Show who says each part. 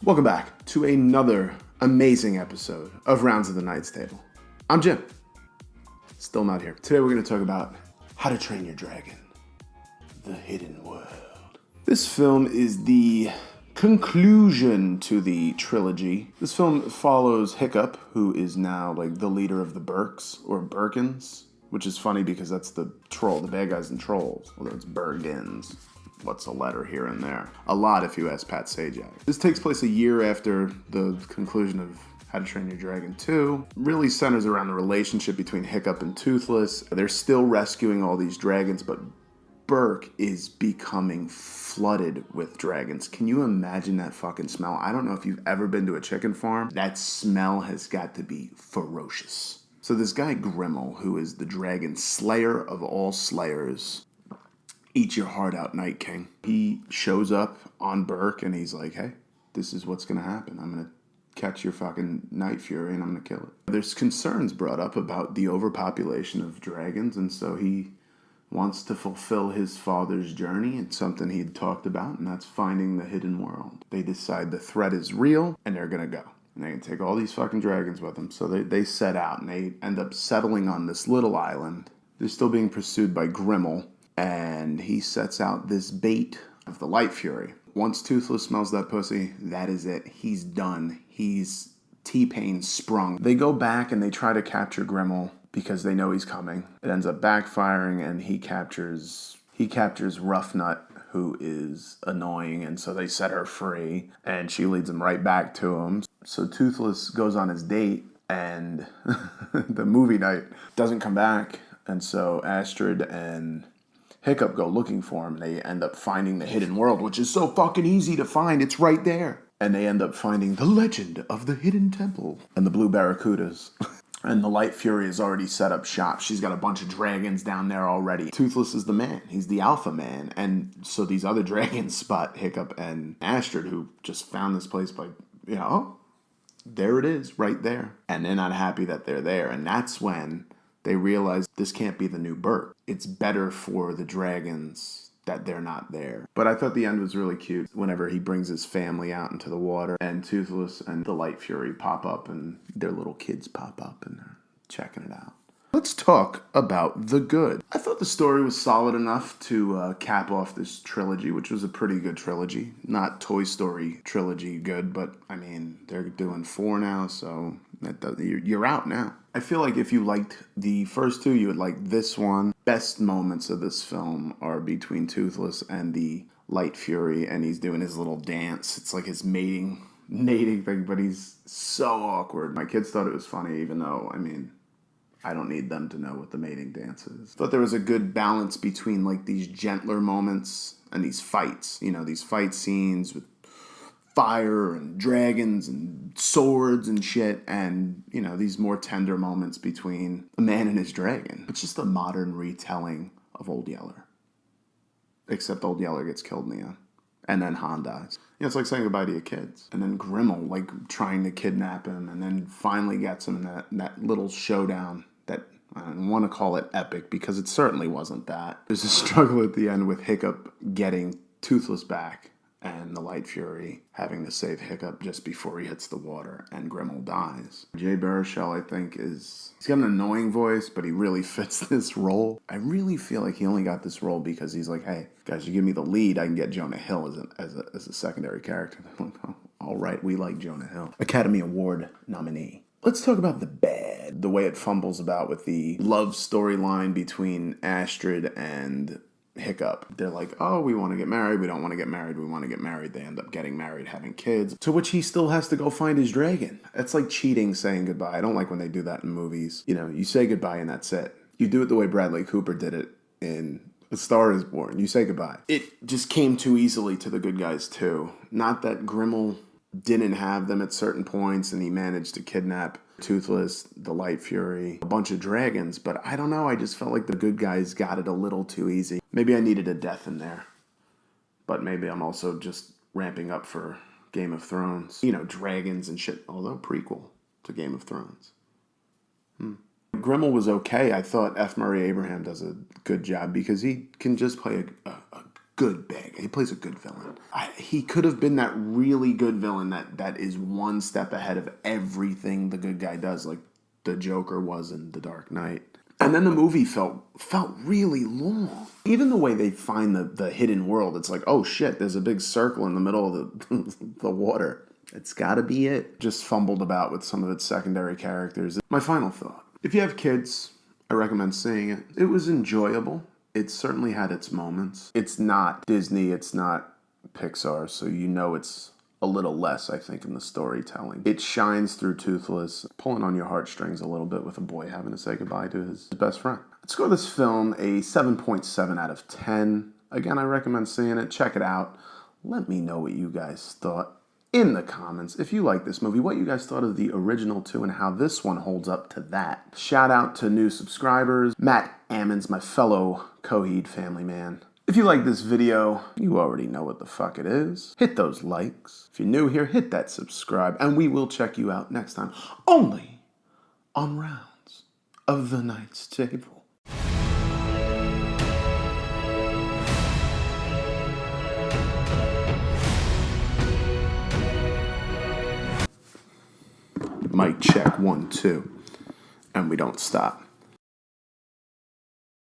Speaker 1: Welcome back to another amazing episode of Rounds of the Knight's Table. I'm Jim. Still not here. Today we're going to talk about How to Train Your Dragon, The Hidden World. This film is the conclusion to the trilogy. This film follows Hiccup, who is now like the leader of the Burks, or Birkins, which is funny because that's the troll, the bad guys and trolls, although it's Bergens. What's a letter here and there? A lot if you ask Pat Sajak. This takes place a year after the conclusion of How to Train Your Dragon 2. Really centers around the relationship between Hiccup and Toothless. They're still rescuing all these dragons, but Berk is becoming flooded with dragons. Can you imagine that fucking smell? I don't know if you've ever been to a chicken farm. That smell has got to be ferocious. So this guy Grimmel, who is the dragon slayer of all slayers, eat your heart out, Night King. He shows up on Berk and he's like, hey, this is what's going to happen. I'm going to catch your fucking Night Fury and I'm going to kill it. There's concerns brought up about the overpopulation of dragons, and so he wants to fulfill his father's journey and something he'd talked about, and that's finding the hidden world. They decide the threat is real and they're going to go. And they can take all these fucking dragons with them. So they set out and they end up settling on this little island. They're still being pursued by Grimmel. And he sets out this bait of the Light Fury. Once Toothless smells that pussy, that is it. He's done. He's T-Pain sprung. They go back and they try to capture Grimmel because they know he's coming. It ends up backfiring and he captures Rough Nut, who is annoying, and so they set her free and she leads him right back to him. So Toothless goes on his date and the movie night doesn't come back, and so Astrid and Hiccup go looking for him. They end up finding the hidden world, which is so fucking easy to find. It's right there. And they end up finding the legend of the hidden temple and the blue barracudas. And the Light Fury has already set up shop. She's got a bunch of dragons down there already. Toothless is the man. He's the alpha man. And so these other dragons spot Hiccup and Astrid, who just found this place by, oh, there it is, right there. And they're not happy that they're there. And that's when they realize this can't be the new Berk. It's better for the dragons that they're not there. But I thought the end was really cute whenever he brings his family out into the water and Toothless and the Light Fury pop up and their little kids pop up and they're checking it out. Let's talk about the good. I thought the story was solid enough to cap off this trilogy, which was a pretty good trilogy. Not Toy Story trilogy good, but I mean, they're doing 4 now, so you're out now. I feel like if you liked the first 2, you would like this one. Best moments of this film are between Toothless and the Light Fury, and he's doing his little dance. It's like his mating thing, but he's so awkward. My kids thought it was funny, even though, I mean, I don't need them to know what the mating dance is. Thought there was a good balance between like these gentler moments and these fights. These fight scenes with fire and dragons and swords and shit, and these more tender moments between a man and his dragon. It's just a modern retelling of Old Yeller, except Old Yeller gets killed in the end, and then Han dies. It's like saying goodbye to your kids, and then Grimmel like trying to kidnap him, and then finally gets him in that little showdown that I don't want to call it epic because it certainly wasn't that. There's a struggle at the end with Hiccup getting Toothless back and the Light Fury having to save Hiccup just before he hits the water, and Grimmel dies. Jay Baruchel, I think, he's got an annoying voice, but he really fits this role. I really feel like he only got this role because he's like, hey, guys, you give me the lead, I can get Jonah Hill as a secondary character. They're like, oh, all right, we like Jonah Hill. Academy Award nominee. Let's talk about the bad. The way it fumbles about with the love storyline between Astrid and Hiccup. They're like, oh, we want to get married. We don't want to get married. We want to get married. They end up getting married, having kids, to which he still has to go find his dragon. It's like cheating, saying goodbye. I don't like when they do that in movies. You say goodbye and that's it. You do it the way Bradley Cooper did it in A Star is Born. You say goodbye. It just came too easily to the good guys too. Not that Grimmel didn't have them at certain points and he managed to kidnap Toothless, the Light Fury, a bunch of dragons, but I don't know, I just felt like the good guys got it a little too easy. Maybe I needed a death in there, but maybe I'm also just ramping up for Game of Thrones. Dragons and shit, although prequel to Game of Thrones. Grimmel was okay. I thought F. Murray Abraham does a good job because he can just play a good bad guy. He plays a good villain. He could have been that really good villain that is one step ahead of everything the good guy does, like the Joker was in The Dark Knight. And then the movie felt really long. Even the way they find the hidden world, it's like, oh shit, there's a big circle in the middle of the water. It's gotta be it. Just fumbled about with some of its secondary characters. My final thought. If you have kids, I recommend seeing it. It was enjoyable. It certainly had its moments. It's not Disney, it's not Pixar, so you know it's a little less, I think, in the storytelling. It shines through Toothless, pulling on your heartstrings a little bit with a boy having to say goodbye to his best friend. I'd score this film a 7.7 out of 10. Again, I recommend seeing it. Check it out. Let me know what you guys thought in the comments. If you like this movie, what you guys thought of the original two and how this one holds up to that. Shout out to new subscribers. Matt Ammons, my fellow Coheed family man. If you like this video, you already know what the fuck it is. Hit those likes. If you're new here, hit that subscribe, and we will check you out next time, only on Rounds of the Night's Table. Mic check 1, 2, and we don't stop.